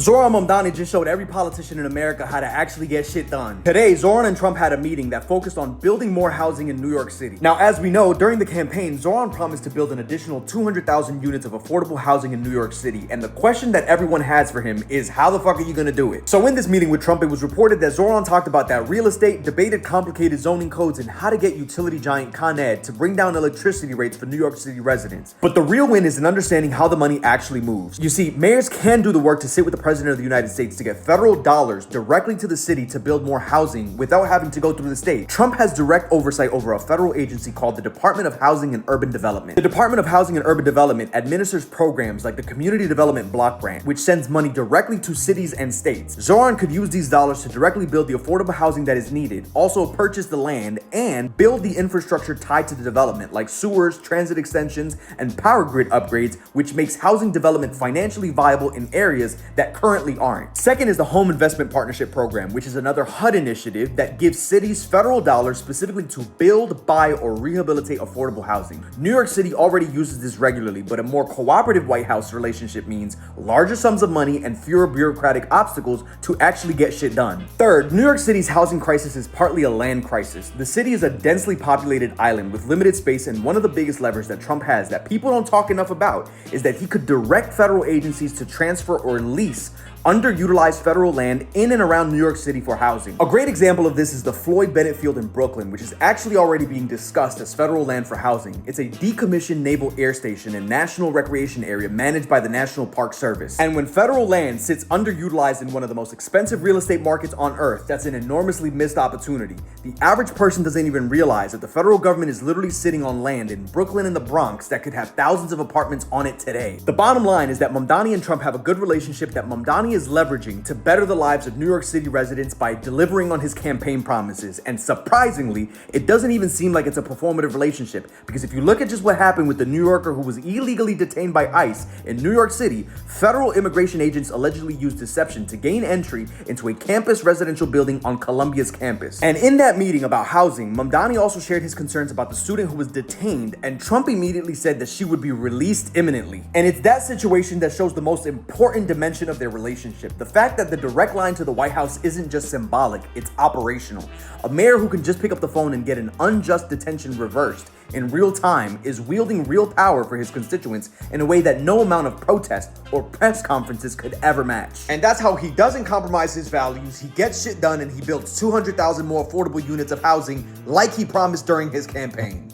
Zoran Mamdani just showed every politician in America how to actually get shit done. Today, Zoran and Trump had a meeting that focused on building more housing in New York City. Now, as we know, during the campaign, Zoran promised to build an additional 200,000 units of affordable housing in New York City, and the question that everyone has for him is, how the fuck are you gonna do it? So in this meeting with Trump, it was reported that Zoran talked about that real estate, debated complicated zoning codes, and how to get utility giant Con Ed to bring down electricity rates for New York City residents. But the real win is in understanding how the money actually moves. You see, mayors can do the work to sit with the President of the United States to get federal dollars directly to the city to build more housing without having to go through the state. Trump has direct oversight over a federal agency called the Department of Housing and Urban Development. The Department of Housing and Urban Development administers programs like the Community Development Block Grant, which sends money directly to cities and states. Zoran could use these dollars to directly build the affordable housing that is needed, also purchase the land, and build the infrastructure tied to the development, like sewers, transit extensions, and power grid upgrades, which makes housing development financially viable in areas that currently aren't. Second is the Home Investment Partnership Program, which is another HUD initiative that gives cities federal dollars specifically to build, buy, or rehabilitate affordable housing. New York City already uses this regularly, but a more cooperative White House relationship means larger sums of money and fewer bureaucratic obstacles to actually get shit done. Third, New York City's housing crisis is partly a land crisis. The city is a densely populated island with limited space, and one of the biggest levers that Trump has that people don't talk enough about is that he could direct federal agencies to transfer or lease underutilized federal land in and around New York City for housing. A great example of this is the Floyd Bennett Field in Brooklyn, which is actually already being discussed as federal land for housing. It's a decommissioned naval air station and national recreation area managed by the National Park Service. And when federal land sits underutilized in one of the most expensive real estate markets on earth, that's an enormously missed opportunity. The average person doesn't even realize that the federal government is literally sitting on land in Brooklyn and the Bronx that could have thousands of apartments on it today. The bottom line is that Mamdani and Trump have a good relationship that Mamdani is leveraging to better the lives of New York City residents by delivering on his campaign promises. And surprisingly, it doesn't even seem like it's a performative relationship, because if you look at just what happened with the New Yorker who was illegally detained by ICE in New York City, federal immigration agents allegedly used deception to gain entry into a campus residential building on Columbia's campus. And in that meeting about housing, Mamdani also shared his concerns about the student who was detained, and Trump immediately said that she would be released imminently. And it's that situation that shows the most important dimension of their relationship. The fact that the direct line to the White House isn't just symbolic, it's operational. A mayor who can just pick up the phone and get an unjust detention reversed in real time is wielding real power for his constituents in a way that no amount of protest or press conferences could ever match. And that's how he doesn't compromise his values, he gets shit done, and he builds 200,000 more affordable units of housing like he promised during his campaign.